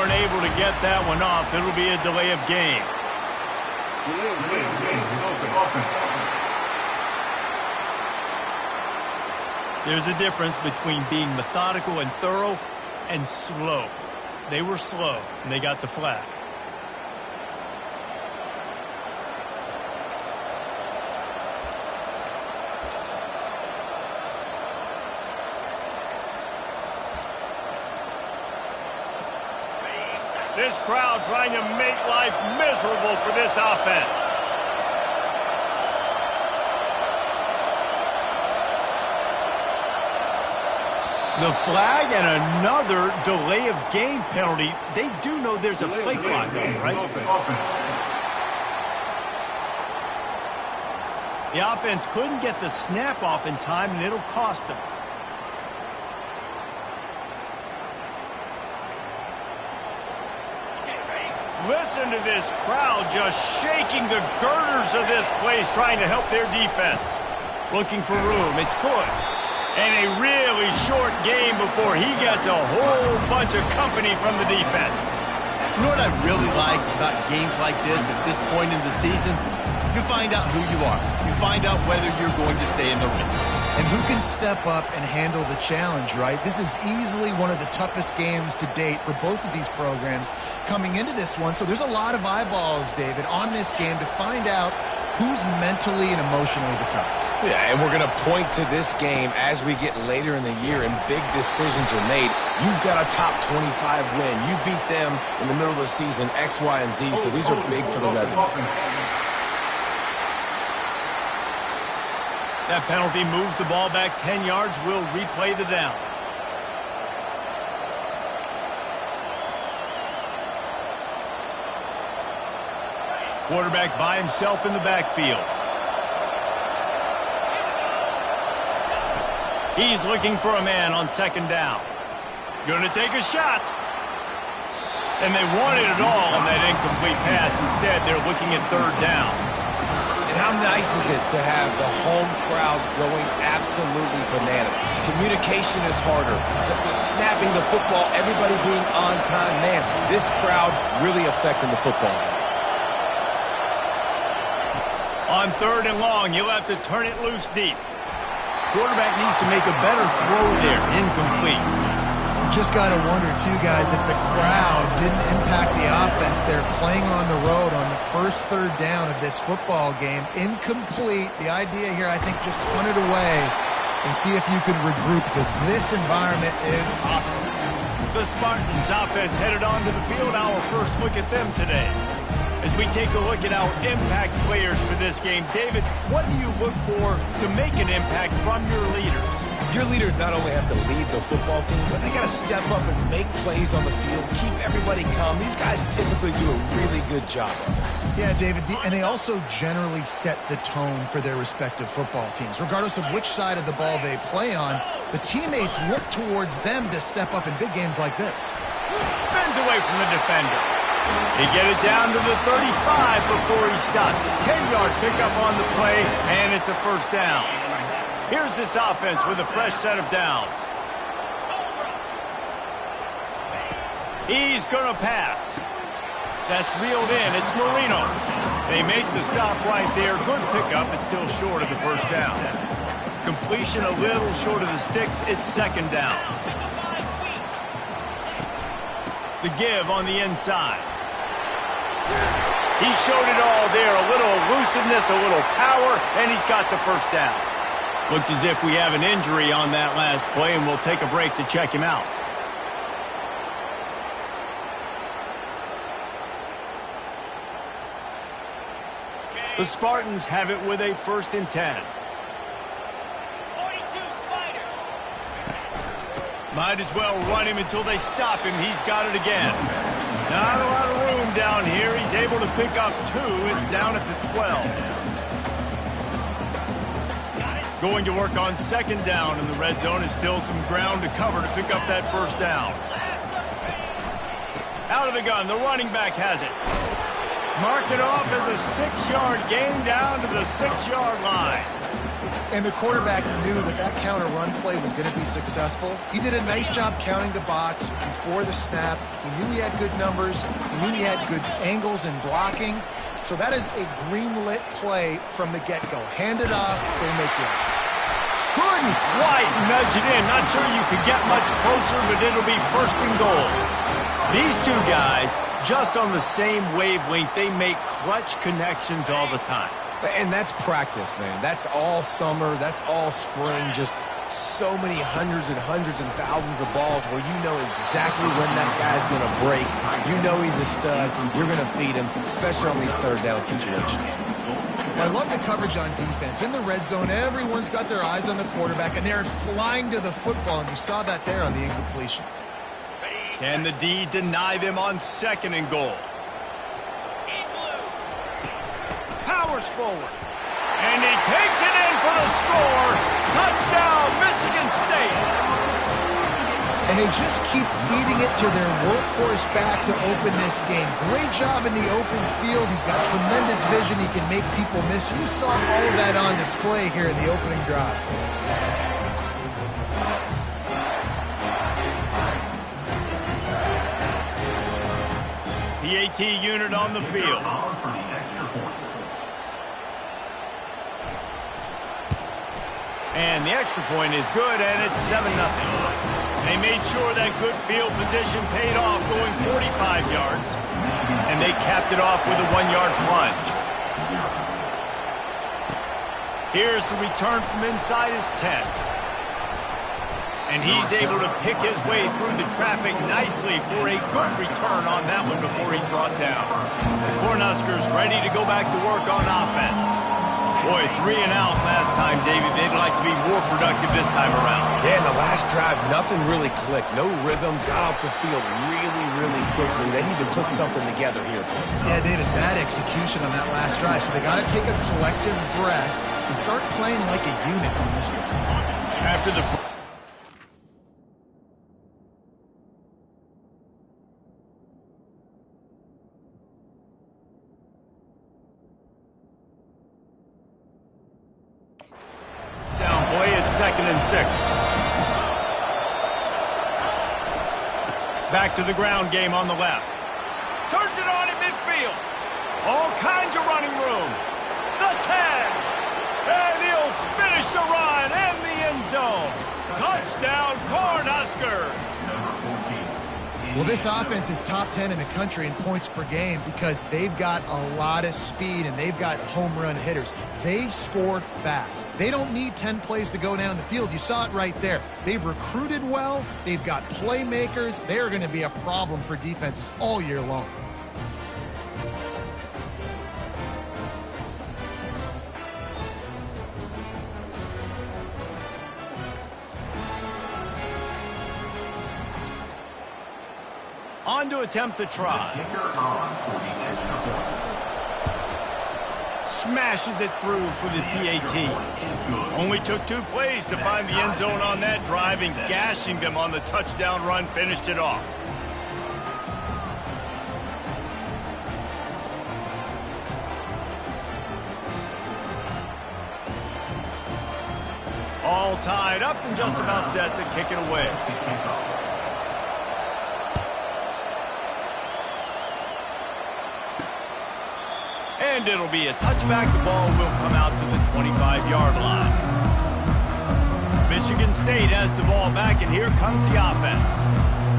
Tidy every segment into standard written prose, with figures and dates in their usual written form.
weren't able to get that one off. It'll be a delay of game. There's a difference between being methodical and thorough and slow. They were slow, and they got the flag. This crowd trying to make life miserable for this offense. The flag and another delay of game penalty. They do know there's a play clock on, right? The offense couldn't get the snap off in time, and it'll cost them. Listen to this crowd just shaking the girders of this place, trying to help their defense. Looking for room. It's good. And a really short game before he gets a whole bunch of company from the defense. You know what I really like about games like this at this point in the season? You find out who you are. You find out whether you're going to stay in the race. And who can step up and handle the challenge, right? This is easily one of the toughest games to date for both of these programs coming into this one. So there's a lot of eyeballs, David, on this game to find out who's mentally and emotionally the toughest. Yeah, and we're going to point to this game as we get later in the year and big decisions are made. You've got a top 25 win. You beat them in the middle of the season, X, Y, and Z, so these are big for the resume. That penalty moves the ball back 10 yards. We'll replay the down. Quarterback by himself in the backfield. He's looking for a man on second down. Gonna take a shot. And they wanted it all on that incomplete pass. Instead, they're looking at third down. And how nice is it to have the home crowd going absolutely bananas? Communication is harder. The snapping the football, everybody being on time. Man, this crowd really affecting the football game. On third and long, you'll have to turn it loose deep. Quarterback needs to make a better throw there. Incomplete. Just got to wonder, too, guys, if the crowd didn't impact the offense. They're playing on the road on the first third down of this football game. Incomplete. The idea here, I think, just punt it away and see if you can regroup, because this environment is hostile. The Spartans offense headed onto the field. Our first look at them today. As we take a look at our impact players for this game, David, what do you look for to make an impact from your leaders? Your leaders not only have to lead the football team, but they got to step up and make plays on the field, keep everybody calm. These guys typically do a really good job of it. Yeah, David, and they also generally set the tone for their respective football teams. Regardless of which side of the ball they play on, the teammates look towards them to step up in big games like this. Spins away from the defender. He get it down to the 35 before he stopped. 10-yard pickup on the play, and it's a first down. Here's this offense with a fresh set of downs. He's going to pass. That's reeled in. It's Marino. They make the stop right there. Good pickup. It's still short of the first down. Completion a little short of the sticks. It's second down. The give on the inside. He showed it all there. A little elusiveness, a little power, and he's got the first down. Looks as if we have an injury on that last play, and we'll take a break to check him out. The Spartans have it with a 1st and 10. 42 Spider. Might as well run him until they stop him. He's got it again. Not a lot of room down here. He's able to pick up 2. It's down at the 12. Going to work on second down, and the red zone is still some ground to cover to pick up that first down. Out of the gun, the running back has it. Mark it off as a 6-yard gain down to the 6-yard line. And the quarterback knew that that counter run play was going to be successful. He did a nice job counting the box before the snap. He knew he had good numbers. He knew he had good angles and blocking. So that is a green-lit play from the get-go. Hand it off, go make yards. Couldn't quite nudge it in. Not sure you could get much closer, but it'll be first and goal. These two guys, just on the same wavelength, they make clutch connections all the time. And that's practice, man. That's all summer. That's all spring. Just so many hundreds and thousands of balls where you know exactly when that guy's going to break. You know he's a stud. You're going to feed him, especially on these third down situations. I love the coverage on defense. In the red zone, everyone's got their eyes on the quarterback, and they're flying to the football, and you saw that there on the incompletion. Can the D deny them on second and goal? Powers forward. And he takes it in for the score. Touchdown, Michigan State. And they just keep feeding it to their workhorse back to open this game. Great job in the open field. He's got tremendous vision. He can make people miss. You saw all of that on display here in the opening drive. PAT unit on the field. And the extra point is good, and it's 7-0. They made sure that good field position paid off, going 45 yards. And they capped it off with a 1-yard plunge. Here's the return from inside his 10. And he's able to pick his way through the traffic nicely for a good return on that one before he's brought down. The Cornhuskers ready to go back to work on offense. Boy, 3 and out last time, David. They'd like to be more productive this time around. Yeah, in the last drive, nothing really clicked. No rhythm. Got off the field really quickly. They need to put something together here. Yeah, David, bad execution on that last drive. So they got to take a collective breath and start playing like a unit on this one. After the second and 6. Back to the ground game on the left. Turns it on in midfield. All kinds of running room. The 10. And he'll finish the run and the end zone. Touchdown, Cornhuskers. Well, this offense is top 10 in the country in points per game because they've got a lot of speed and they've got home run hitters. They score fast. They don't need 10 plays to go down the field. You saw it right there. They've recruited well. They've got playmakers. They are going to be a problem for defenses all year long. On to attempt the try. Smashes it through for the PAT. Only took 2 plays to find the end zone on that drive, and gashing them on the touchdown run finished it off. All tied up and just about set to kick it away. And it'll be a touchback. The ball will come out to the 25-yard line. Michigan State has the ball back, and here comes the offense.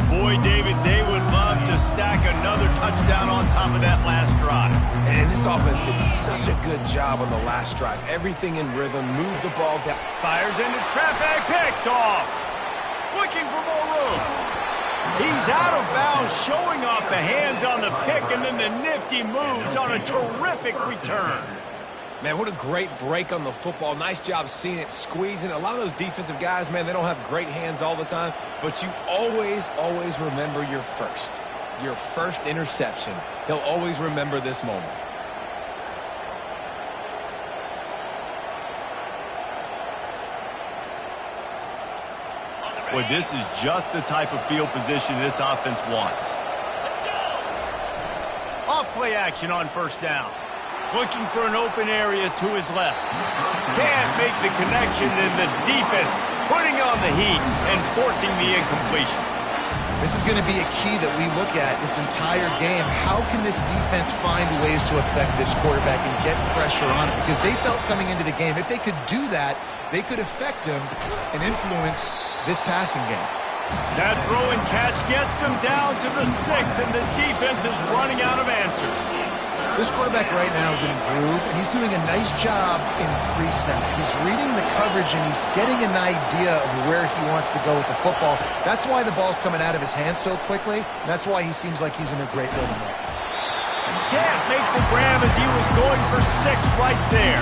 Boy, David, they would love to stack another touchdown on top of that last drive. And this offense did such a good job on the last drive. Everything in rhythm, move the ball down. Fires into traffic, picked off. Looking for more room. He's out of bounds, showing off the hands on the pick, and then the nifty moves on a terrific return. Man, what a great break on the football. Nice job seeing it, squeezing. A lot of those defensive guys, man, they don't have great hands all the time, but you always remember your first interception. They'll always remember this moment. Boy, this is just the type of field position this offense wants. Off play action on first down. Looking for an open area to his left. Can't make the connection, and the defense putting on the heat and forcing the incompletion. This is going to be a key that we look at this entire game. How can this defense find ways to affect this quarterback and get pressure on him? Because they felt coming into the game, if they could do that, they could affect him and influence this passing game. That throw and catch gets them down to the 6, and the defense is running out of answers. This quarterback right now is in a groove, and he's doing a nice job in pre-snap. He's reading the coverage, and he's getting an idea of where he wants to go with the football. That's why the ball's coming out of his hands so quickly, and that's why he seems like he's in a great rhythm. Can't make the grab as he was going for 6 right there.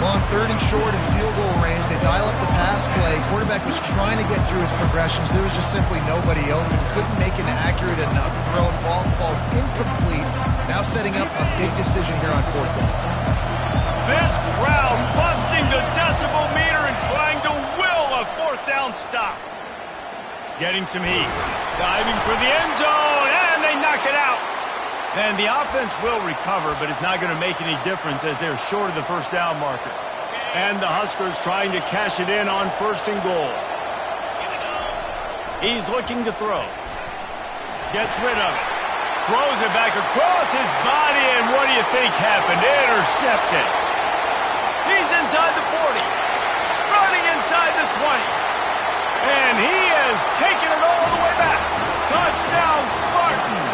Well, on 3rd and short and field goal range, they dial up the pass play. Quarterback was trying to get through his progressions. There was just simply nobody open. Couldn't make an accurate enough throw, and ball falls incomplete. Now setting up a big decision here on 4th down. This crowd busting the decibel meter and trying to will a 4th down stop. Getting some heat. Diving for the end zone, and they knock it out. And the offense will recover, but it's not going to make any difference as they're short of the 1st down marker. And the Huskers trying to cash it in on 1st and goal. He's looking to throw. Gets rid of it. Throws it back across his body, and what do you think happened? Intercepted. He's inside the 40. Running inside the 20. And he has taken it all the way back. Touchdown, Spartans.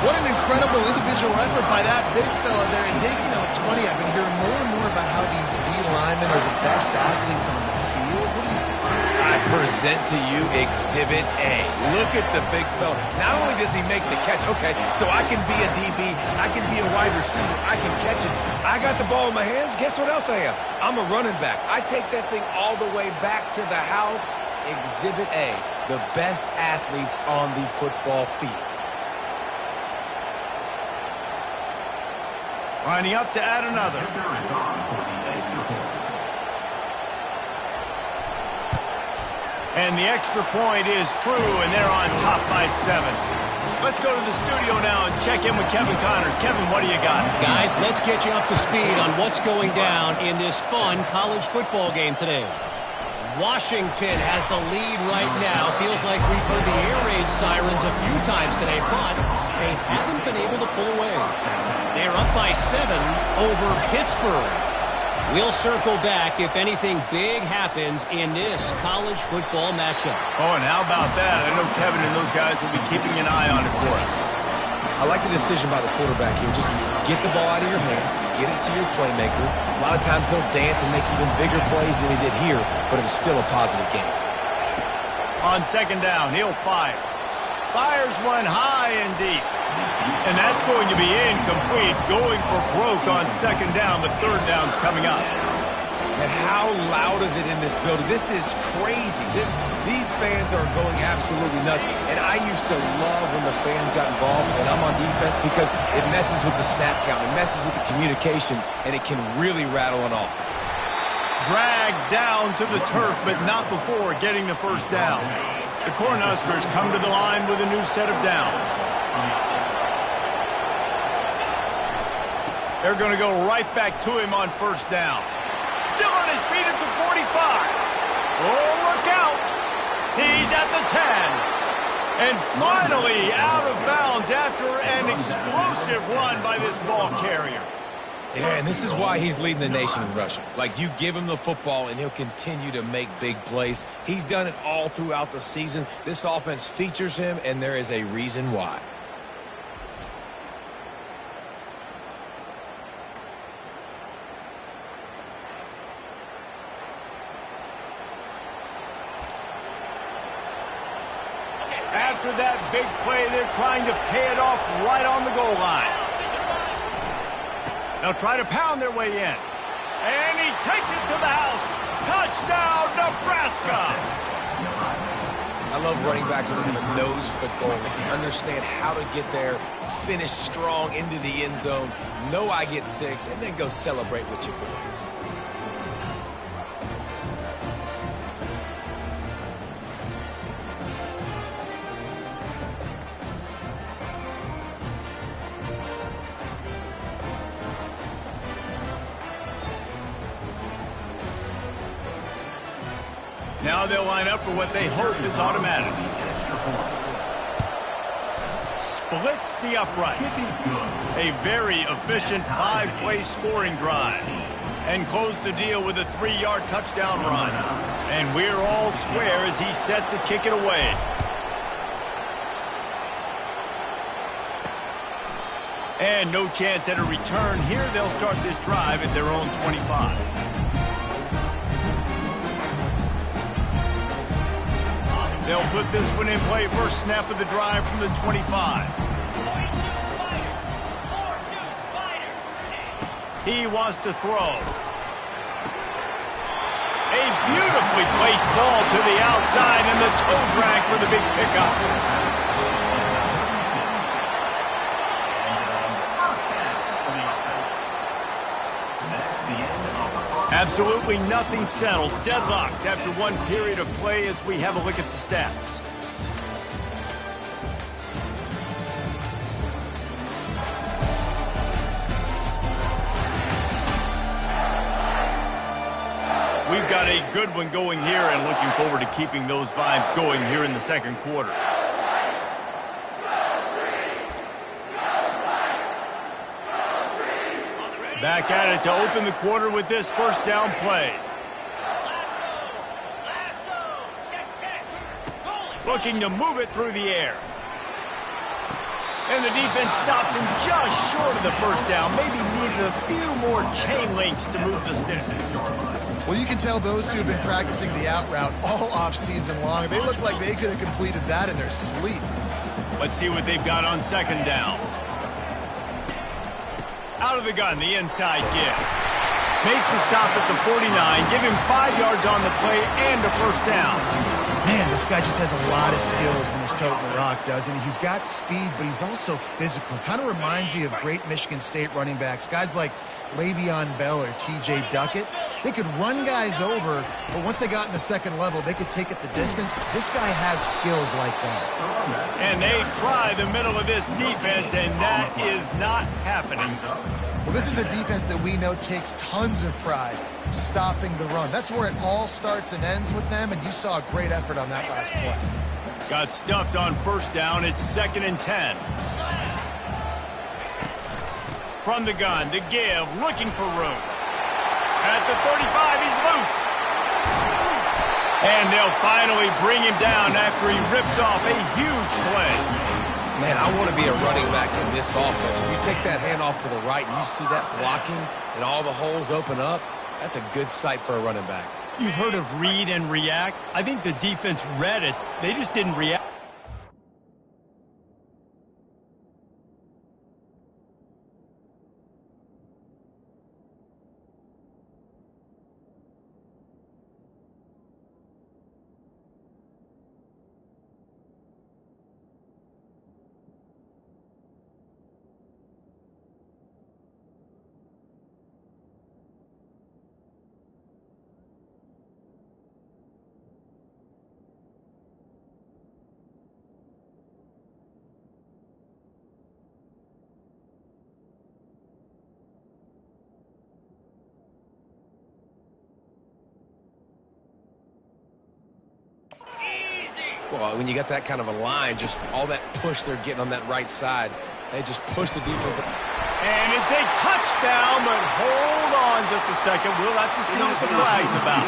What an incredible individual effort by that big fella there. And Dave, you know, it's funny, I've been hearing more and more about how these D linemen are the best athletes on the field. What do you think? I present to you Exhibit A. Look at the big fella. Not only does he make the catch, okay, so I can be a DB, I can be a wide receiver, I can catch it. I got the ball in my hands, guess what else I am? I'm a running back. I take that thing all the way back to the house. Exhibit A, the best athletes on the football field. Lining up to add another. And the extra point is true, and they're on top by 7. Let's go to the studio now and check in with Kevin Connors. Kevin, what do you got? Guys, let's get you up to speed on what's going down in this fun college football game today. Washington has the lead right now. Feels like we've heard the air raid sirens a few times today, but they haven't been able to pull away. They're up by 7 over Pittsburgh. We'll circle back if anything big happens in this college football matchup. Oh, and how about that? I know Kevin and those guys will be keeping an eye on it for us. I like the decision by the quarterback here. Just get the ball out of your hands, get it to your playmaker. A lot of times he'll dance and make even bigger plays than he did here, but it was still a positive game. On 2nd down, he'll fire. Fires one high and deep. And that's going to be incomplete, going for broke on 2nd down, but 3rd down's coming up. And how loud is it in this building? This is crazy. These fans are going absolutely nuts. And I used to love when the fans got involved, and I'm on defense, because it messes with the snap count. It messes with the communication, and it can really rattle an offense. Dragged down to the turf, but not before getting the 1st down. The Cornhuskers come to the line with a new set of downs. They're going to go right back to him on 1st down. Still on his feet at the 45. Oh, look out. He's at the 10. And finally out of bounds after an explosive run by this ball carrier. Yeah, and this is why he's leading the nation in rushing. Like, you give him the football, and he'll continue to make big plays. He's done it all throughout the season. This offense features him, and there is a reason why. After that big play, they're trying to pay it off right on the goal line. They'll try to pound their way in. And he takes it to the house. Touchdown, Nebraska! I love running backs that have a nose for the goal. Understand how to get there, finish strong into the end zone, know I get 6, and then go celebrate with your boys. Now they'll line up for what they hope is automatic. Splits the uprights. A very efficient 5-play scoring drive. And close the deal with a 3-yard touchdown run. And we're all square as he's set to kick it away. And no chance at a return. Here they'll start this drive at their own 25. They'll put this one in play. First snap of the drive from the 25. He wants to throw. A beautifully placed ball to the outside and the toe drag for the big pickup. Absolutely nothing settled. Deadlocked after one period of play as we have a look at the stats. We've got a good one going here and looking forward to keeping those vibes going here in the second quarter. Back at it to open the quarter with this first down play. Looking to move it through the air. And the defense stops him just short of the first down. Maybe needed a few more chain links to move the sticks. Well, you can tell those two have been practicing the out route all off-season long. They look like they could have completed that in their sleep. Let's see what they've got on second down. Out of the gun, the inside give. Makes the stop at the 49. Give him 5 yards on the play and a first down. Man, this guy just has a lot of skills when he's toting the rock, doesn't he? He's got speed, but he's also physical. Kind of reminds you of great Michigan State running backs. Guys like Le'Veon Bell or T.J. Duckett. They could run guys over, but once they got in the second level, they could take it the distance. This guy has skills like that. And they try the middle of this defense, and that is not happening. Well, this is a defense that we know takes tons of pride stopping the run. That's where it all starts and ends with them, and you saw a great effort on that last play. Got stuffed on first down. It's 2nd and 10. From the gun, to give, looking for room. At the 35, he's loose. And they'll finally bring him down after he rips off a huge play. Man, I want to be a running back in this offense. When you take that handoff to the right and you see that blocking and all the holes open up, that's a good sight for a running back. You've heard of read and react. I think the defense read it. They just didn't react. Well, when you got that kind of a line, just all that push they're getting on that right side, they just push the defense. And it's a touchdown, but hold on just a second. We'll have to see what the flag's about.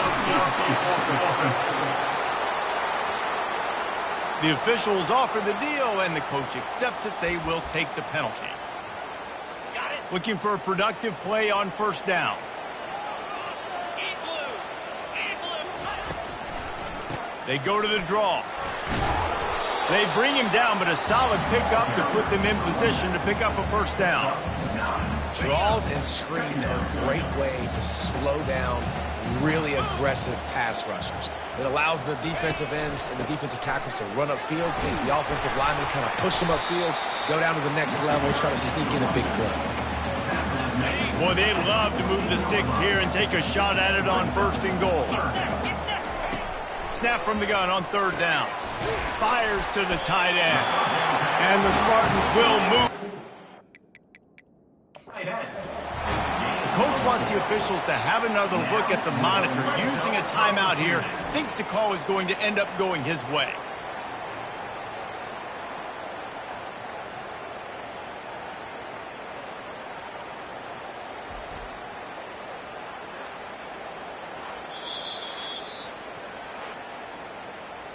The officials offer the deal, and the coach accepts it. They will take the penalty. Looking for a productive play on first down. They go to the draw. They bring him down, but a solid pickup to put them in position to pick up a first down. Draws and screens are a great way to slow down really aggressive pass rushers. It allows the defensive ends and the defensive tackles to run upfield. The offensive linemen kind of push them upfield, go down to the next level, try to sneak in a big play. Boy, they love to move the sticks here and take a shot at it on first and goal. Snap from the gun on third down. Fires to the tight end. And the Spartans will move. The Coach wants the officials to have another look at the monitor. Using a timeout here, thinks the call is going to end up going his way.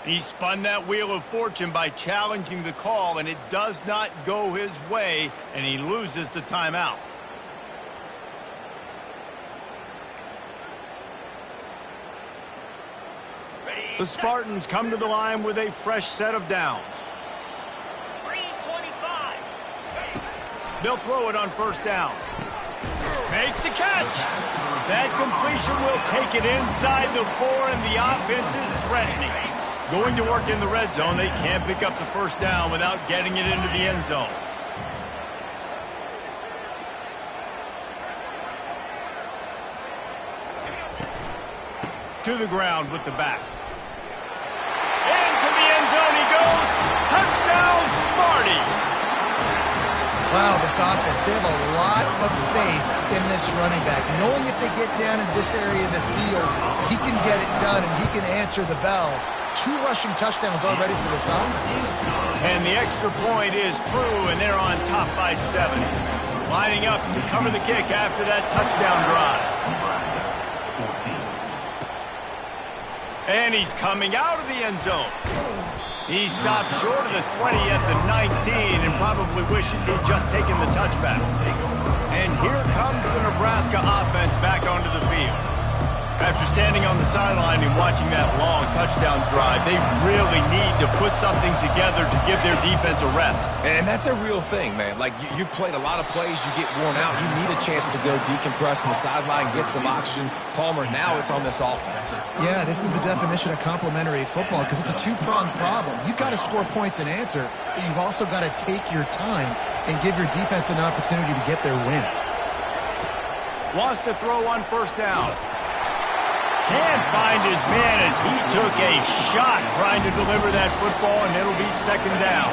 He spun that wheel of fortune by challenging the call, and it does not go his way, and he loses the timeout. The Spartans come to the line with a fresh set of downs. 3:25. They'll throw it on first down. Makes the catch. That completion will take it inside the 4, and the offense is threatening. Going to work in the red zone, they can't pick up the first down without getting it into the end zone. To the ground with the back. Into the end zone he goes. Touchdown, Sparty. Wow, this offense, they have a lot of faith in this running back. Knowing if they get down in this area of the field, he can get it done and he can answer the bell. 2 rushing touchdowns already for this offense. And the extra point is true, and they're on top by 7. Lining up to cover the kick after that touchdown drive. And he's coming out of the end zone. He stopped short of the 20 at the 19 and probably wishes he'd just taken the touchback. And here comes the Nebraska offense back onto the field. After standing on the sideline and watching that long touchdown drive, they really need to put something together to give their defense a rest. And that's a real thing, man. Like, you played a lot of plays, you get worn out, you need a chance to go decompress on the sideline, get some oxygen. Palmer, now it's on this offense. Yeah, this is the definition of complementary football because it's a 2-pronged problem. You've got to score points and answer, but you've also got to take your time and give your defense an opportunity to get their win. Wants to throw on first down. Can't find his man as he took a shot trying to deliver that football, and it'll be second down.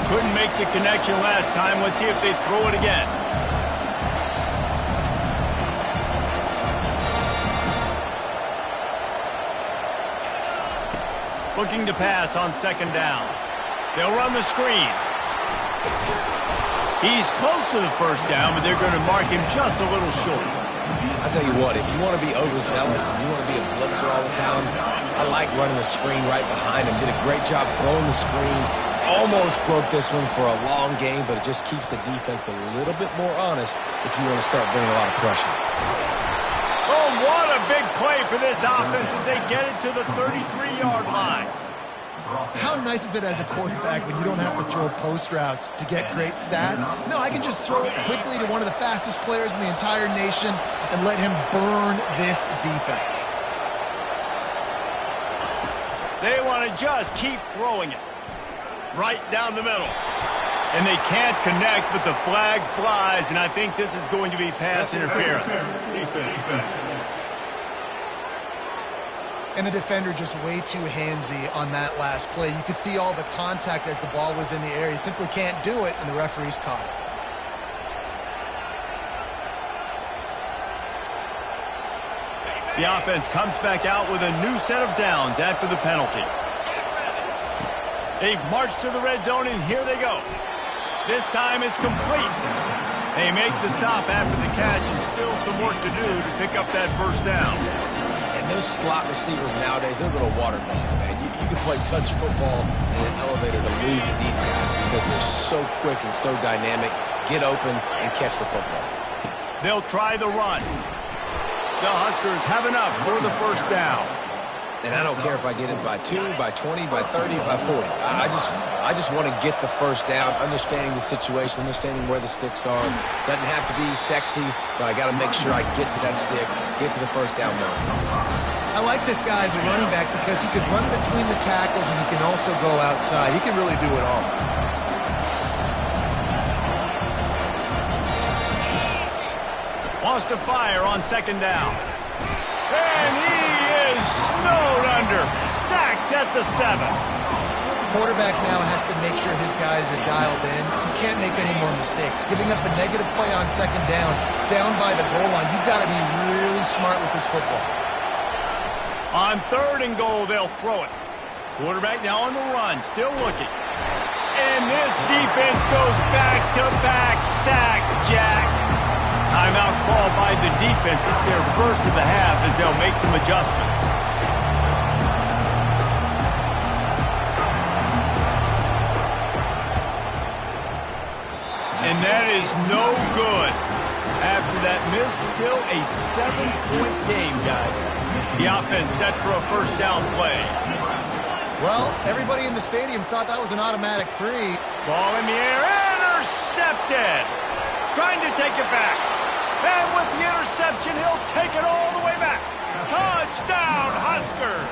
Couldn't make the connection last time. Let's see if they throw it again. Looking to pass on second down. They'll run the screen. He's close to the first down, but they're going to mark him just a little short. I tell you what, if you want to be overzealous and you want to be a blitzer all the time, I like running the screen right behind him. Did a great job throwing the screen. Almost broke this one for a long game, but it just keeps the defense a little bit more honest if you want to start bringing a lot of pressure. Oh, what a big play for this offense as they get it to the 33-yard line. How nice is it as a quarterback when you don't have to throw post routes to get great stats? No, I can just throw it quickly to one of the fastest players in the entire nation and let him burn this defense. They want to just keep throwing it right down the middle. And they can't connect, but the flag flies, and I think this is going to be pass interference. And the defender just way too handsy on that last play. You could see all the contact as the ball was in the air. He simply can't do it, and the referee's caught it. The offense comes back out with a new set of downs after the penalty. They've marched to the red zone, and here they go. This time it's complete. They make the stop after the catch, and still some work to do to pick up that first down. And those slot receivers nowadays, they're little water bugs, man. You can play touch football in an elevator to lose to these guys because they're so quick and so dynamic. Get open and catch the football. They'll try the run. The Huskers have enough for the first down. And I don't care if I get it by 2, by 20, by 30, by 40. I just want to get the first down, understanding the situation, understanding where the sticks are. Doesn't have to be sexy, but I got to make sure I get to that stick, get to the first down moment. I like this guy as a running back because he could run between the tackles and he can also go outside. He can really do it all. Wants to fire on second down. And he is snowed under. Sacked at the 7. Quarterback now has to make sure his guys are dialed in. You can't make any more mistakes. Giving up a negative play on second down by the goal line, you've got to be really smart with this football. On 3rd and goal, they'll throw it. Quarterback now on the run, still looking. And this defense goes back-to-back sack, Jack. Timeout called by the defense. It's their first of the half as they'll make some adjustments. And that is no good. After that miss, still a 7-point game, guys. The offense set for a first down play. Well, everybody in the stadium thought that was an automatic 3. Ball in the air, intercepted. Trying to take it back. And with the interception, he'll take it all the way back. Touchdown, Huskers.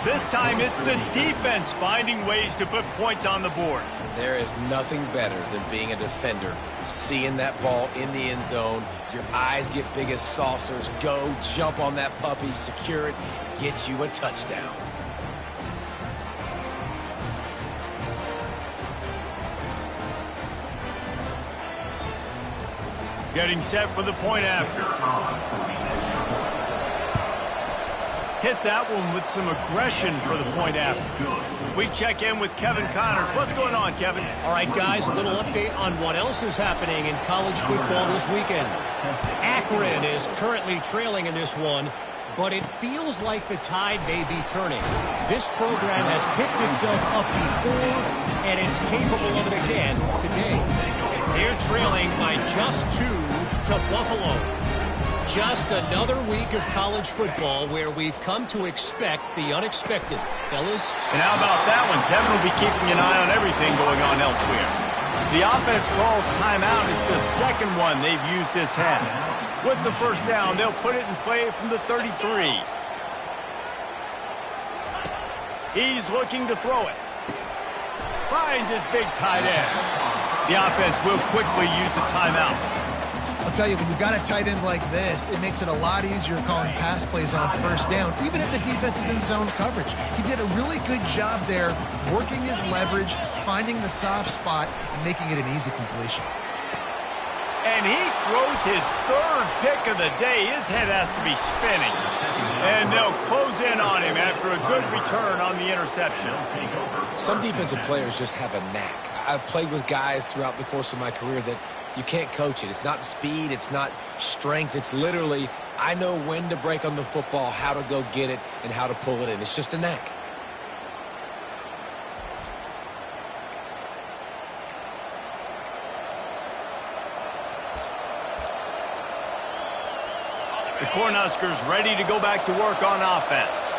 This time it's the defense finding ways to put points on the board. There is nothing better than being a defender. Seeing that ball in the end zone, your eyes get big as saucers. Go, jump on that puppy, secure it, get you a touchdown. Getting set for the point after. Hit that one with some aggression for the point after. We check in with Kevin Connors. What's going on, Kevin? All right, guys, a little update on what else is happening in college football this weekend. Akron is currently trailing in this one, but it feels like the tide may be turning. This program has picked itself up before, and it's capable of it again today. They're trailing by just 2 to Buffalo. Just another week of college football where we've come to expect the unexpected. Fellas? And how about that one? Kevin will be keeping an eye on everything going on elsewhere. The offense calls timeout. It's the second one they've used this half. With the first down, they'll put it in play from the 33. He's looking to throw it. Finds his big tight end. The offense will quickly use a timeout. I'll tell you, when you've got a tight end like this, it makes it a lot easier calling pass plays on first down, even if the defense is in zone coverage. He did a really good job there, working his leverage, finding the soft spot, and making it an easy completion. And he throws his 3rd pick of the day. His head has to be spinning. And they'll close in on him after a good return on the interception. Some defensive players just have a knack. I've played with guys throughout the course of my career that you can't coach it. It's not speed. It's not strength. It's literally, I know when to break on the football, how to go get it, and how to pull it in. It's just a knack. The Cornhuskers ready to go back to work on offense.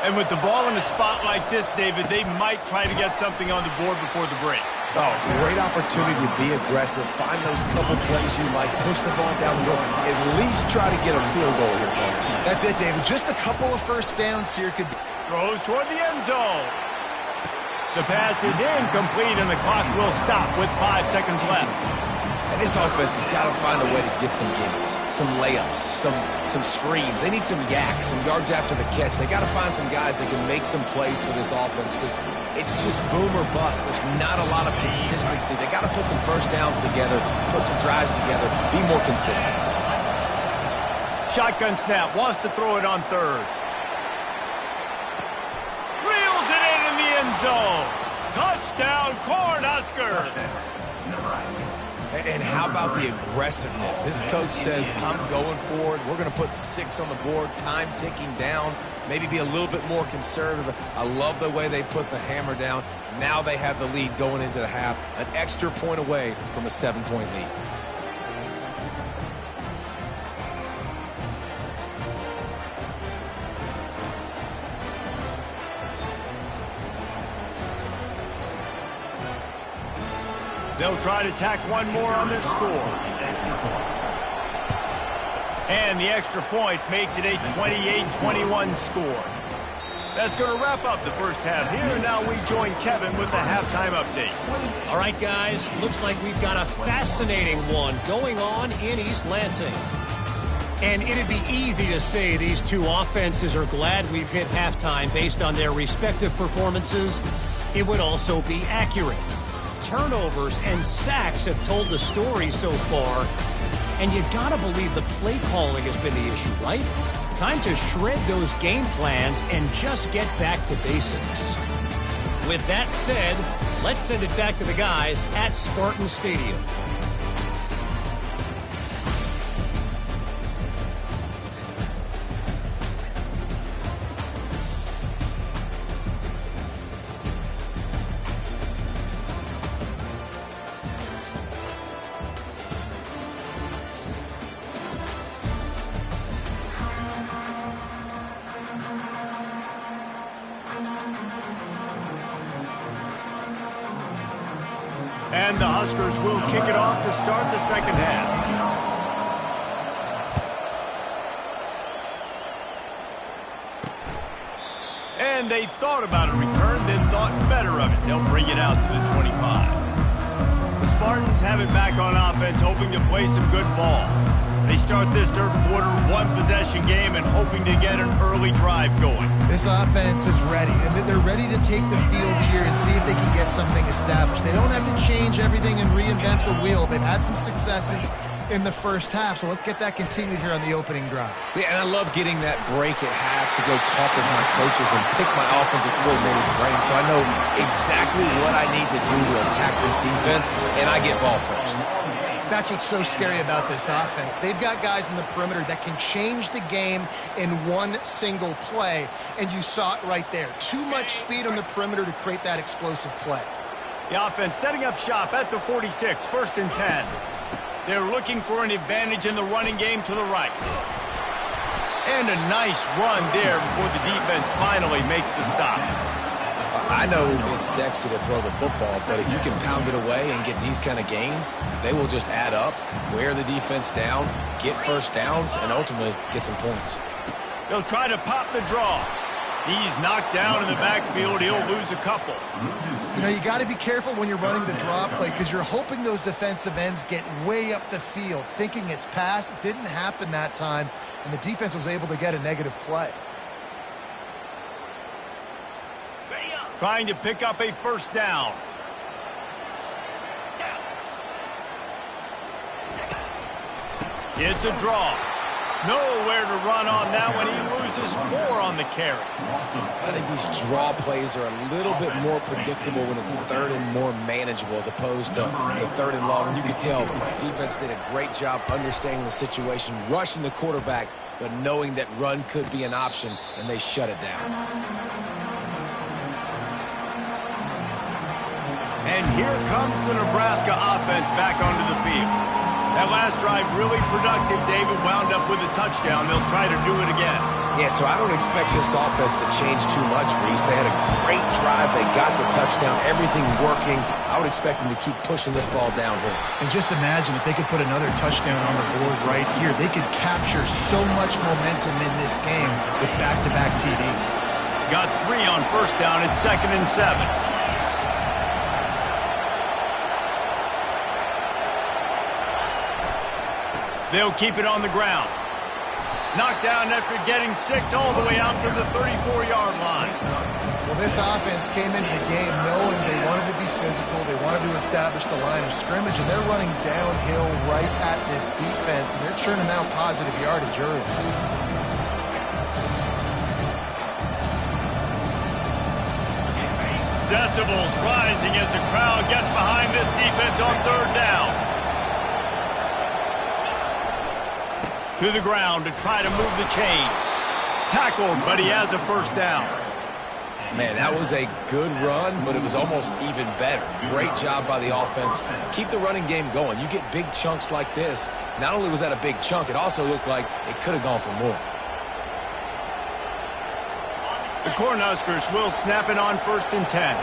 And with the ball in a spot like this, David, they might try to get something on the board before the break. Oh, great opportunity to be aggressive. Find those couple plays you like. Push the ball down the road. At least try to get a field goal here, Paul. That's it, David. Just a couple of first downs here could be. Throws toward the end zone. The pass is incomplete, and the clock will stop with 5 seconds left. And this offense has got to find a way to get some gimmies, some layups, some screens. They need some yaks, some yards after the catch. They got to find some guys that can make some plays for this offense because it's just boom or bust. There's not a lot of consistency. They got to put some first downs together, put some drives together, be more consistent. Shotgun snap, wants to throw it on 3rd. Reels it in the end zone. Touchdown, Cornhuskers. And how about the aggressiveness? This coach says, I'm going for it. We're going to put 6 on the board, time ticking down, maybe be a little bit more conservative. I love the way they put the hammer down. Now they have the lead going into the half, an extra point away from a 7-point lead. They'll try to tack one more on their score. And the extra point makes it a 28-21 score. That's going to wrap up the first half here. And now we join Kevin with the halftime update. All right, guys, looks like we've got a fascinating one going on in East Lansing. And it'd be easy to say these two offenses are glad we've hit halftime based on their respective performances. it would also be accurate. Turnovers and sacks have told the story so far. And you gotta believe the play calling has been the issue, right? Time to shred those game plans and just get back to basics. With that said, let's send it back to the guys at Spartan Stadium. And the Huskers will kick it off to start the second half. And they thought about a return, then thought better of it. They'll bring it out to the 25. The Spartans have it back on offense, hoping to play some good ball. They start this third quarter, one-possession game, and hoping to get an early drive going. This offense is ready, and they're ready to take the field here and see if they can get something established. They don't have to change everything and reinvent the wheel. They've had some successes in the first half, so let's get that continued here on the opening drive. Yeah, and I love getting that break at half to go talk with my coaches and pick my offensive coordinator's brain so I know exactly what I need to do to attack this defense, and I get ball first. That's what's so scary about this offense. They've got guys in the perimeter that can change the game in one single play, and you saw it right there. Too much speed on the perimeter to create that explosive play. The offense setting up shop at the 46, 1st and 10. They're looking for an advantage in the running game to the right. And a nice run there before the defense finally makes the stop. I know it's sexy to throw the football, but if you can pound it away and get these kind of gains, they will just add up, wear the defense down, get first downs, and ultimately get some points. They'll try to pop the draw. He's knocked down in the backfield. He'll lose a couple. You know, you got to be careful when you're running the draw play because you're hoping those defensive ends get way up the field, thinking it's pass. It didn't happen that time, and the defense was able to get a negative play. Trying to pick up a first down. It's a draw. Nowhere to run on that one. He loses 4 on the carry. I think these draw plays are a little bit more predictable when it's third and more manageable as opposed to third and long. You can tell defense did a great job understanding the situation, rushing the quarterback, but knowing that run could be an option, and they shut it down. And here comes the Nebraska offense back onto the field. That last drive really productive. David wound up with a touchdown. They'll try to do it again. Yeah, so I don't expect this offense to change too much, Reese. They had a great drive. They got the touchdown. Everything working. I would expect them to keep pushing this ball downhill. And just imagine if they could put another touchdown on the board right here. They could capture so much momentum in this game with back-to-back TDs. Got 3 on first down. It's 2nd and 7. They'll keep it on the ground. Knocked down after getting 6 all the way out to the 34-yard line. Well, this offense came into the game knowing they wanted to be physical. They wanted to establish the line of scrimmage, and they're running downhill right at this defense, and they're churning out positive yardage early. Decibels rising as the crowd gets behind this defense on 3rd down. To the ground to try to move the chains. Tackled, but he has a first down. Man, that was a good run, but it was almost even better. Great job by the offense. Keep the running game going. You get big chunks like this. Not only was that a big chunk, it also looked like it could have gone for more. The Cornhuskers will snap it on 1st and 10.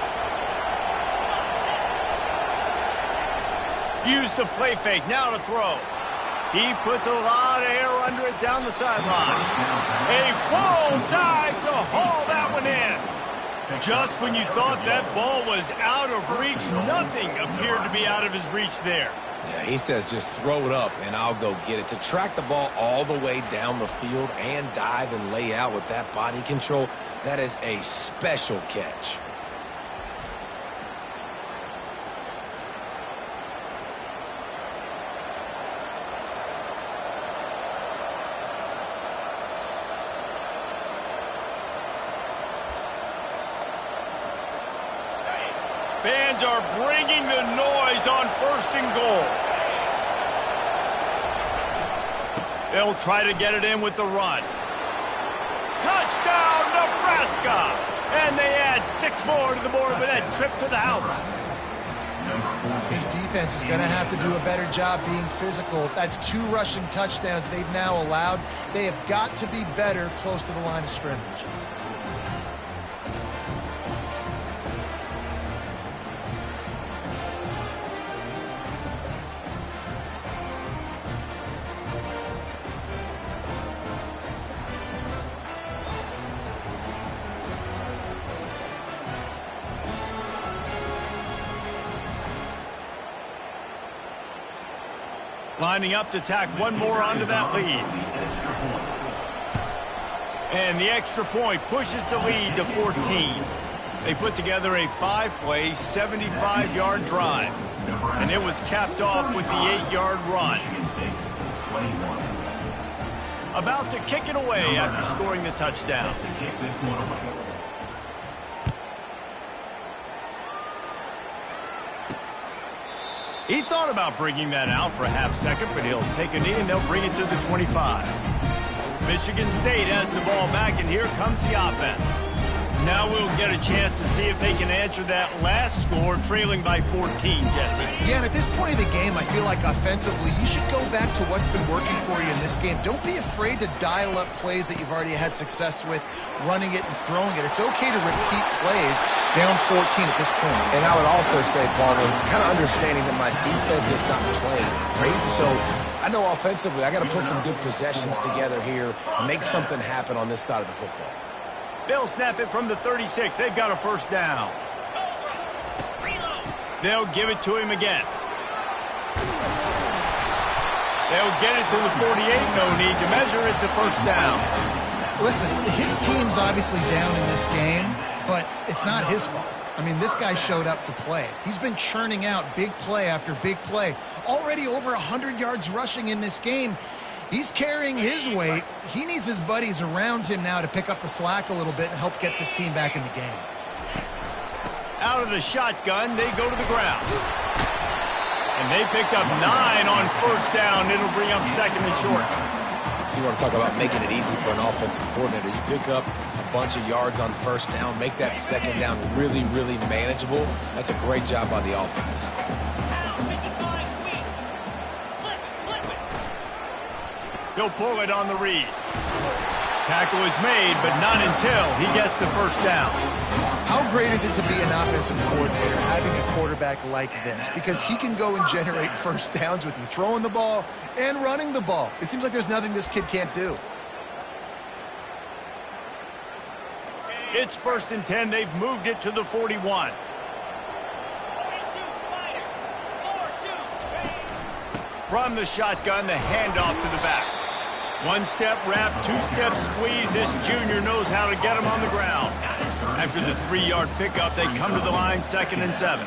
Use the play fake, now to throw. He puts a lot of air under it down the sideline. A full dive to haul that one in. Just when you thought that ball was out of reach, nothing appeared to be out of his reach there. Yeah, he says just throw it up and I'll go get it. To track the ball all the way down the field and dive and lay out with that body control, that is a special catch. Fans are bringing the noise on 1st and goal. They'll try to get it in with the run. Touchdown, Nebraska! And they add 6 more to the board with that trip to the house. His defense is going to have to do a better job being physical. That's 2 rushing touchdowns they've now allowed. They have got to be better close to the line of scrimmage. Lining up to tack 1 more onto that lead. And the extra point pushes the lead to 14. They put together a 5-play, 75-yard drive. And it was capped off with the 8-yard run. About to kick it away after scoring the touchdown. He thought about bringing that out for a half second, but he'll take a knee and they'll bring it to the 25. Michigan State has the ball back, and here comes the offense. Now we'll get a chance to see if they can answer that last score, trailing by 14, Jesse. Yeah, and at this point of the game, I feel like offensively, you should go back to what's been working for you in this game. Don't be afraid to dial up plays that you've already had success with, running it and throwing it. It's okay to repeat plays down 14 at this point. And I would also say, Palmer, kind of understanding that my defense is not playing great, so I know offensively I got to put some good possessions together here, make something happen on this side of the football. They'll snap it from the 36. They've got a 1st down. They'll give it to him again. They'll get it to the 48. No need to measure. It's a 1st down. Listen, his team's obviously down in this game, but it's not his fault. I mean, this guy showed up to play. He's been churning out big play after big play. Already over 100 yards rushing in this game. He's carrying his weight. He needs his buddies around him now to pick up the slack a little bit and help get this team back in the game. Out of the shotgun, they go to the ground. And they picked up 9 on 1st down. It'll bring up 2nd and short. You want to talk about making it easy for an offensive coordinator. You pick up a bunch of yards on 1st down, make that 2nd down really, really manageable. That's a great job by the offense. He'll pull it on the read. Tackle is made, but not until he gets the 1st down. How great is it to be an offensive coordinator having a quarterback like this? Because he can go and generate 1st downs with you throwing the ball and running the ball. It seems like there's nothing this kid can't do. It's 1st and 10. They've moved it to the 41. From the shotgun, the handoff to the back. 1-step wrap, 2-step squeeze. This junior knows how to get him on the ground. After the 3-yard pickup, they come to the line, 2nd and 7.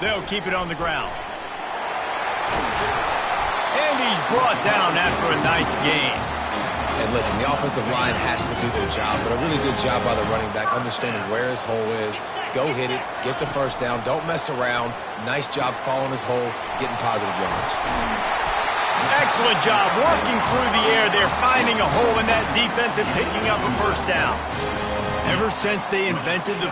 They'll keep it on the ground. And he's brought down after a nice gain. And listen, the offensive line has to do their job, but a really good job by the running back, understanding where his hole is. Go hit it, get the 1st down, don't mess around. Nice job following his hole, getting positive yards. Excellent job working through the air. They're finding a hole in that defense and picking up a 1st down. Ever since they invented the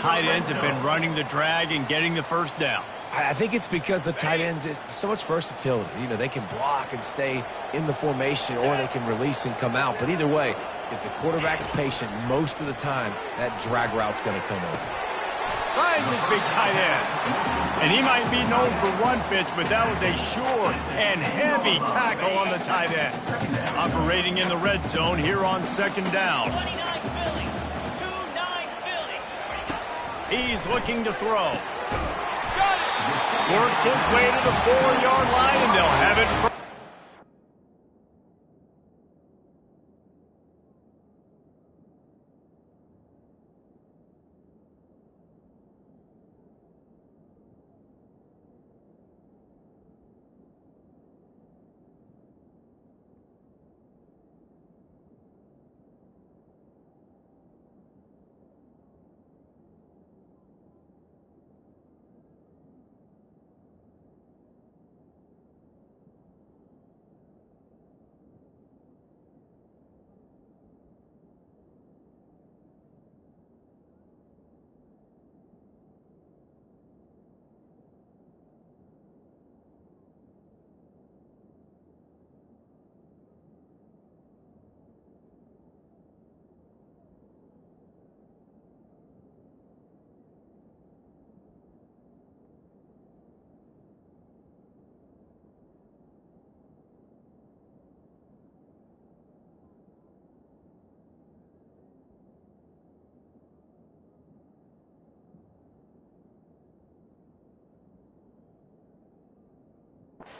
tight ends have been running the drag and getting the 1st down. I think it's because the tight ends is so much versatility. You know, they can block and stay in the formation, or they can release and come out. But either way, if the quarterback's patient, most of the time, that drag route's going to come open. Finds his big tight end. And he might be known for one pitch, but that was a sure and heavy tackle on the tight end. Operating in the red zone here on second down. 29 Philly. 2-9 Philly. He's looking to throw. Got it. Works his way to the 4-yard line, and they'll have it.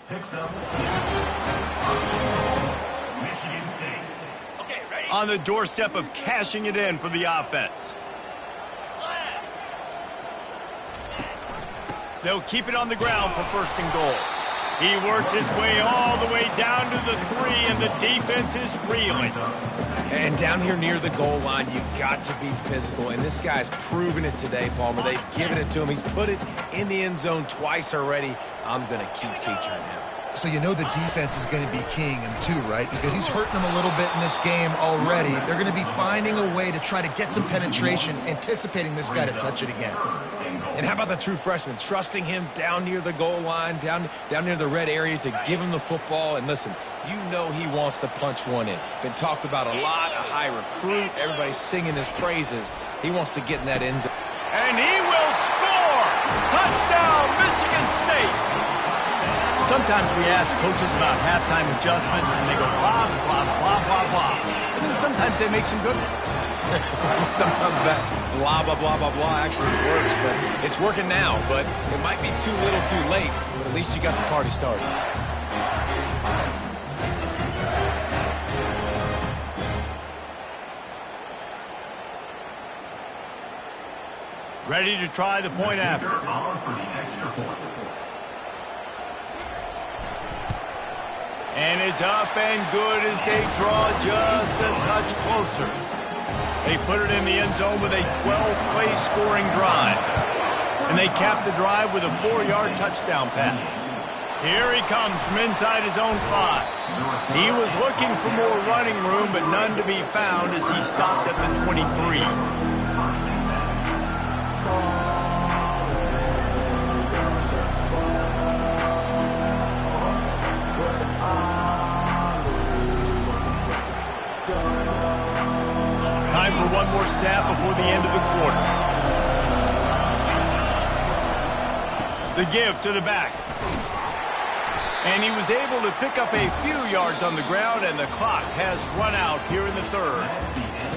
Picks up Michigan State. Okay, ready? On the doorstep of cashing it in for the offense. Flag. They'll keep it on the ground for first and goal. He works his way all the way down to the 3, and the defense is reeling. And down here near the goal line, you've got to be physical. And this guy's proven it today, Palmer. They've given it to him. He's put it in the end zone twice already. I'm going to keep featuring him. So you know the defense is going to be keying him too, right? Because he's hurting them a little bit in this game already. They're going to be finding a way to try to get some penetration, anticipating this guy to touch it again. And how about the true freshman? Trusting him down near the goal line, down near the red area to give him the football. And listen, you know he wants to punch one in. Been talked about a lot, a high recruit. Everybody's singing his praises. He wants to get in that end zone. And he will score! Touchdown, Michigan State! Sometimes we ask coaches about halftime adjustments, and they go blah, blah, blah, blah, blah. And then sometimes they make some good ones. Sometimes that blah, blah, blah, blah, blah actually works, but it's working now. But it might be too little too late, but at least you got the party started. Ready to try the point after. And it's up and good as they draw just a touch closer. They put it in the end zone with a 12-play scoring drive. And they cap the drive with a 4-yard touchdown pass. Here he comes from inside his own 5. He was looking for more running room, but none to be found as he stopped at the 23. Time for one more snap before the end of the quarter. The give to the back. And he was able to pick up a few yards on the ground, and the clock has run out here in the third.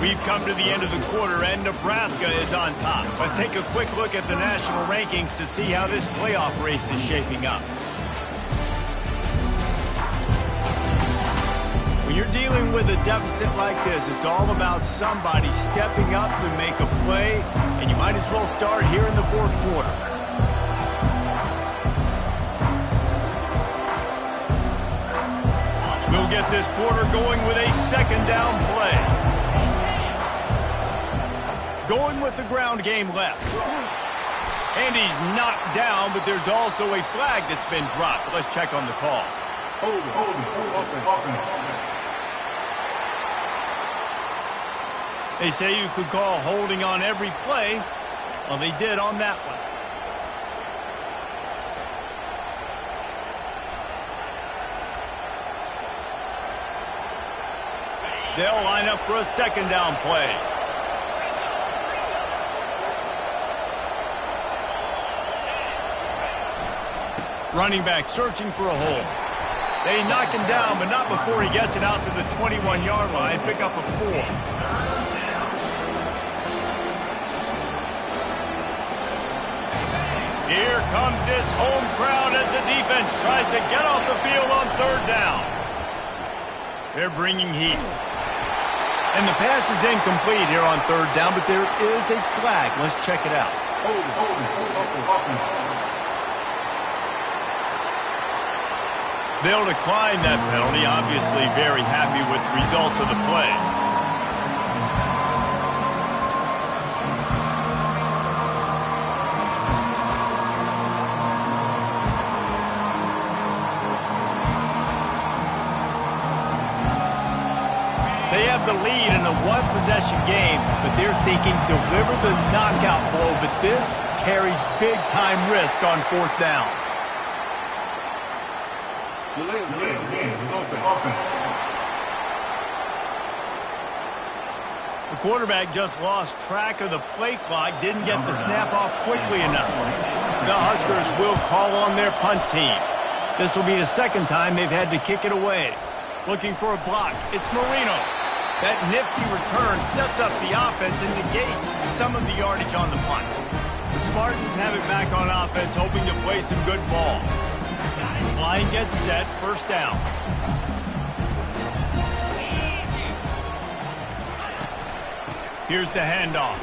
We've come to the end of the quarter, and Nebraska is on top. Let's take a quick look at the national rankings to see how this playoff race is shaping up. When you're dealing with a deficit like this, it's all about somebody stepping up to make a play, and you might as well start here in the fourth quarter. We'll get this quarter going with a second down play. Going with the ground game left. And he's knocked down, but there's also a flag that's been dropped. Let's check on the call. They say you could call holding on every play. Well, they did on that one. They'll line up for a second down play. Running back searching for a hole. They knock him down, but not before he gets it out to the 21-yard line. Pick up a 4. Here comes this home crowd as the defense tries to get off the field on 3rd down. They're bringing heat. And the pass is incomplete here on 3rd down, but there is a flag. Let's check it out. They'll decline that penalty. Obviously very happy with the results of the play. They have the lead in a one-possession game, but they're thinking deliver the knockout blow, but this carries big-time risk on 4th down. The quarterback just lost track of the play clock, didn't get the snap off quickly enough. The Huskers will call on their punt team. This will be the 2nd time they've had to kick it away. Looking for a block. It's Marino. That nifty return sets up the offense and negates some of the yardage on the punt. The Spartans have it back on offense, hoping to play some good ball. Line gets set, 1st down. Here's the handoff.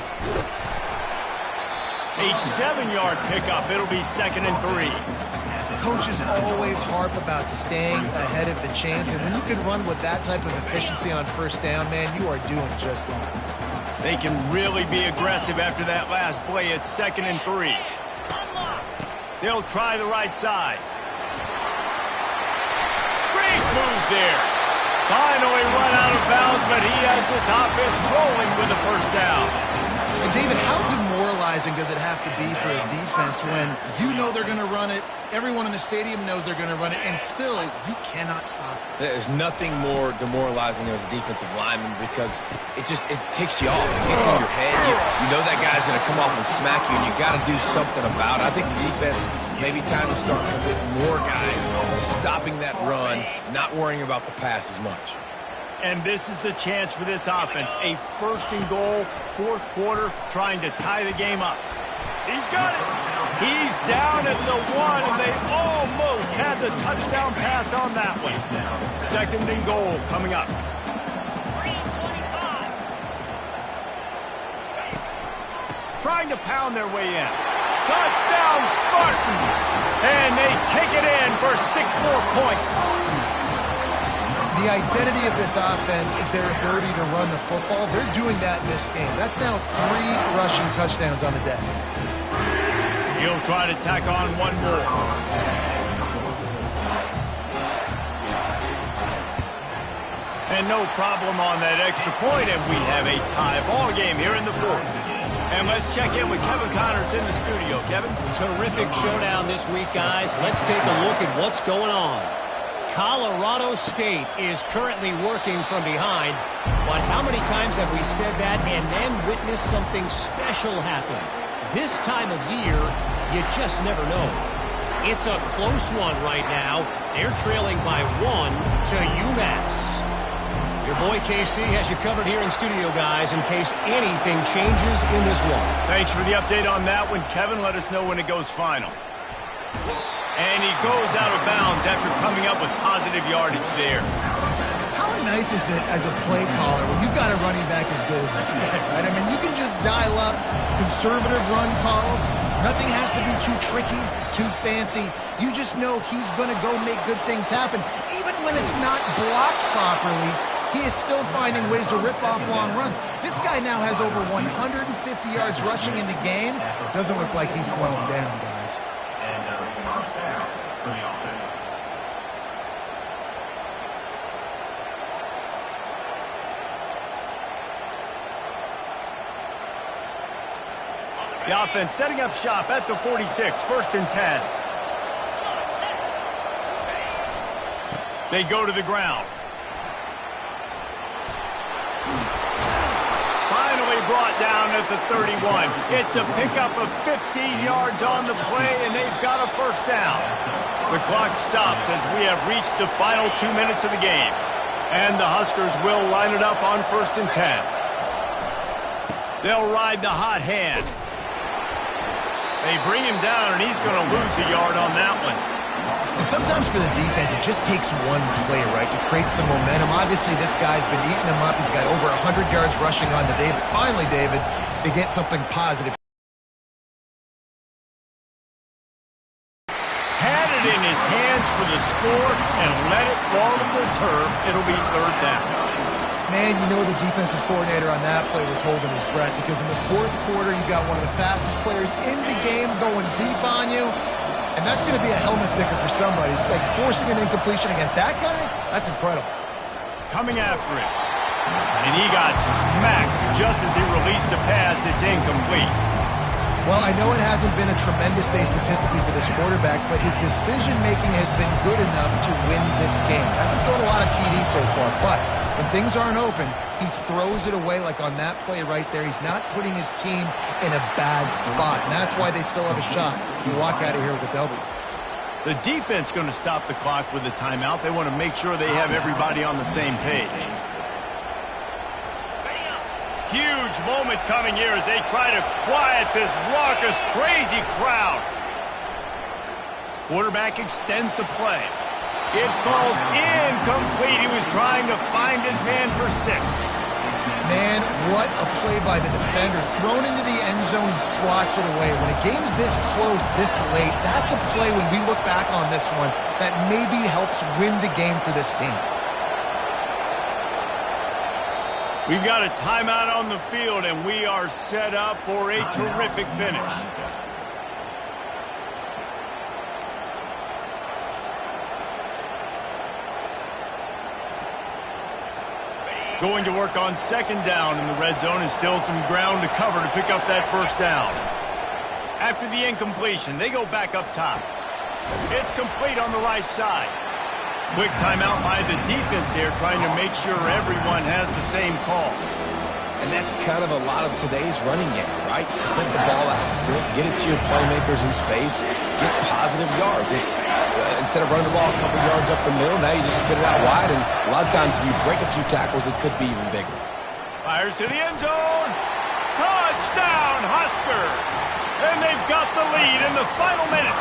A 7-yard pickup. It'll be 2nd and 3. Coaches always harp about staying ahead of the chains, and when you can run with that type of efficiency on 1st down, man, you are doing just that. They can really be aggressive after that last play. It's 2nd and 3. They'll try the right side. Great move there. Finally run out of bounds, but he has this offense rolling with a 1st down. And David, how demoralizing does it have to be for a defense when you know they're going to run it, everyone in the stadium knows they're going to run it, and still you cannot stop it? There's nothing more demoralizing as a defensive lineman because it ticks you off. It gets in your head. You know that guy's going to come off and smack you, and you got to do something about it. I think the defense, maybe time to start committing more guys to stopping that run, not worrying about the pass as much. And this is the chance for this offense. A 1st and goal, 4th quarter, trying to tie the game up. He's got it. He's down at the 1, and they almost had the touchdown pass on that one. 2nd and goal coming up. Trying to pound their way in. Touchdown, Spartans! And they take it in for 6 more points. The identity of this offense is their ability to run the football. They're doing that in this game. That's now 3 rushing touchdowns on the day. He'll try to tack on 1 more. And no problem on that extra point, and we have a tie ball game here in the 4th. And let's check in with Kevin Connors in the studio. Kevin? Terrific showdown this week, guys. Let's take a look at what's going on. Colorado State is currently working from behind, but how many times have we said that and then witnessed something special happen? This time of year, you just never know. It's a close one right now. They're trailing by 1 to UMass. Your boy KC has you covered here in studio, guys, in case anything changes in this one. Thanks for the update on that one, Kevin. Let us know when it goes final. And he goes out of bounds after coming up with positive yardage there. How nice is it as a play caller when you've got a running back as good as this guy, right? I mean, you can just dial up conservative run calls. Nothing has to be too tricky, too fancy. You just know he's going to go make good things happen. Even when it's not blocked properly, he is still finding ways to rip off long runs. This guy now has over 150 yards rushing in the game. Doesn't look like he's slowing down, guys. For the offense. The offense setting up shop at the 46, 1st and 10. They go to the ground. Finally brought down at the 31. It's a pickup of 15 yards on the play, and they've got a first down. The clock stops as we have reached the final 2 minutes of the game. And the Huskers will line it up on 1st and 10. They'll ride the hot hand. They bring him down, and he's going to lose a yard on that one. And sometimes for the defense, it just takes one play, right, to create some momentum. Obviously, this guy's been eating them up. He's got over 100 yards rushing on the day. But finally, David, they get something positive. Had it in his hands for the score and let it fall to the turf. It'll be 3rd down. Man, you know the defensive coordinator on that play was holding his breath because in the 4th quarter, you got one of the fastest players in the game going deep on you. And that's going to be a helmet sticker for somebody. Like forcing an incompletion against that guy, that's incredible. Coming after it. And he got smacked just as he released the pass. It's incomplete. Well, I know it hasn't been a tremendous day statistically for this quarterback, but his decision-making has been good enough to win this game. Hasn't thrown a lot of TDs so far, but when things aren't open, he throws it away like on that play right there. He's not putting his team in a bad spot, and that's why they still have a shot to walk out of here with a W. The defense going to stop the clock with a timeout. They want to make sure they have everybody on the same page. Huge moment coming here as they try to quiet this raucous, crazy crowd. Quarterback extends the play. It falls incomplete. He was trying to find his man for 6. Man, what a play by the defender. Thrown into the end zone, he swats it away. When a game's this close, this late, that's a play when we look back on this one that maybe helps win the game for this team. We've got a timeout on the field, and we are set up for a terrific finish. Going to work on 2nd down in the red zone, and still some ground to cover to pick up that first down. After the incompletion, they go back up top. It's complete on the right side. Quick timeout by the defense there, trying to make sure everyone has the same call. And that's kind of a lot of today's running game, right? Split the ball out, get it to your playmakers in space, get positive yards. It's instead of running the ball a couple yards up the middle, now you just spit it out wide, and a lot of times if you break a few tackles, it could be even bigger. Fires to the end zone. Touchdown, Huskers! And they've got the lead in the final minute.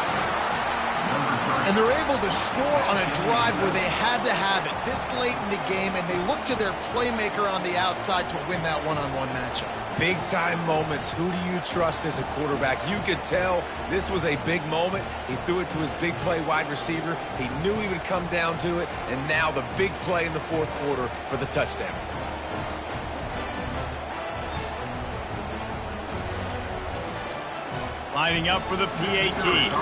And they're able to score on a drive where they had to have it this late in the game, and they look to their playmaker on the outside to win that one-on-one matchup. Big-time moments. Who do you trust as a quarterback? You could tell this was a big moment. He threw it to his big play wide receiver. He knew he would come down to it, and now the big play in the 4th quarter for the touchdown. Lining up for the PAT.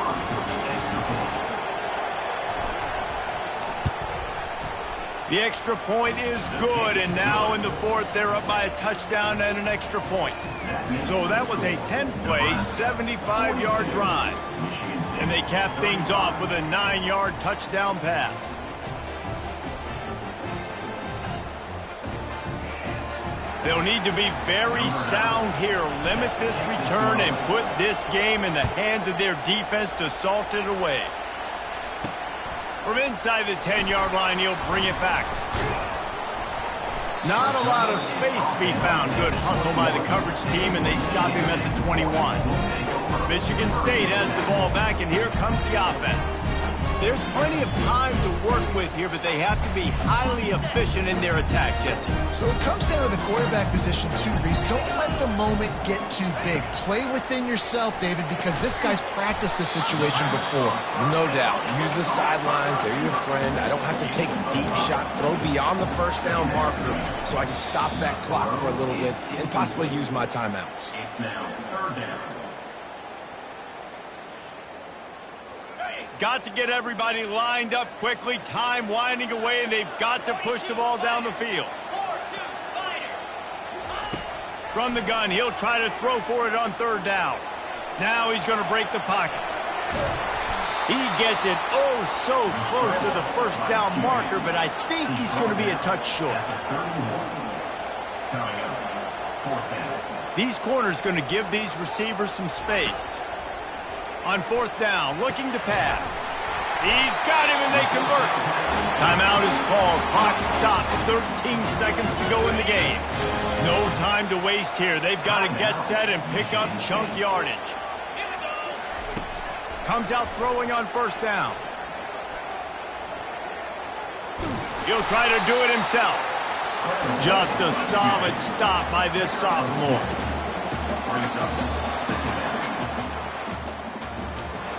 The extra point is good, and now in the 4th, they're up by a touchdown and an extra point. So that was a 10-play, 75-yard drive. And they cap things off with a 9-yard touchdown pass. They'll need to be very sound here, limit this return, and put this game in the hands of their defense to salt it away. From inside the 10-yard line, he'll bring it back. Not a lot of space to be found. Good hustle by the coverage team, and they stop him at the 21. Michigan State has the ball back, and here comes the offense. There's plenty of time to work with here, but they have to be highly efficient in their attack, Jesse. So it comes down to the quarterback position too, Reese. Don't let the moment get too big. Play within yourself, David, because this guy's practiced this situation before. No doubt. Use the sidelines. They're your friend. I don't have to take deep shots, throw beyond the first down marker so I can stop that clock for a little bit and possibly use my timeouts. It's now 3rd down. Got to get everybody lined up quickly, time winding away, and they've got to push the ball down the field. From the gun, he'll try to throw for it on 3rd down. Now he's going to break the pocket. He gets it so close to the first down marker, but I think he's going to be a touch short. 4th down. These corners going to give these receivers some space. On 4th down, looking to pass. He's got him, and they convert. Timeout is called. Clock stops. 13 seconds to go in the game. No time to waste here. They've got to get set and pick up chunk yardage. Comes out throwing on 1st down. He'll try to do it himself. Just a solid stop by this sophomore.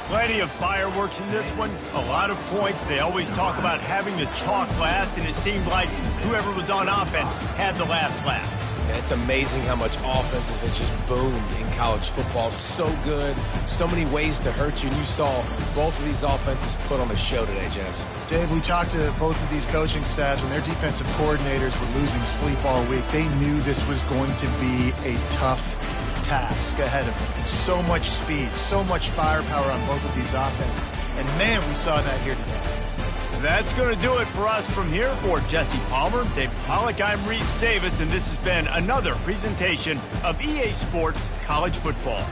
Plenty of fireworks in this one. A lot of points. They always talk about having the chalk last, and it seemed like whoever was on offense had the last laugh. Yeah, it's amazing how much offense has just boomed in college football. So good. So many ways to hurt you. And you saw both of these offenses put on a show today, Jess. Dave, we talked to both of these coaching staffs, and their defensive coordinators were losing sleep all week. They knew this was going to be a tough task ahead of them. So much speed, so much firepower on both of these offenses. And, man, we saw that here today. That's going to do it for us from here. For Jesse Palmer, David Pollack, I'm Reese Davis, and this has been another presentation of EA Sports College Football.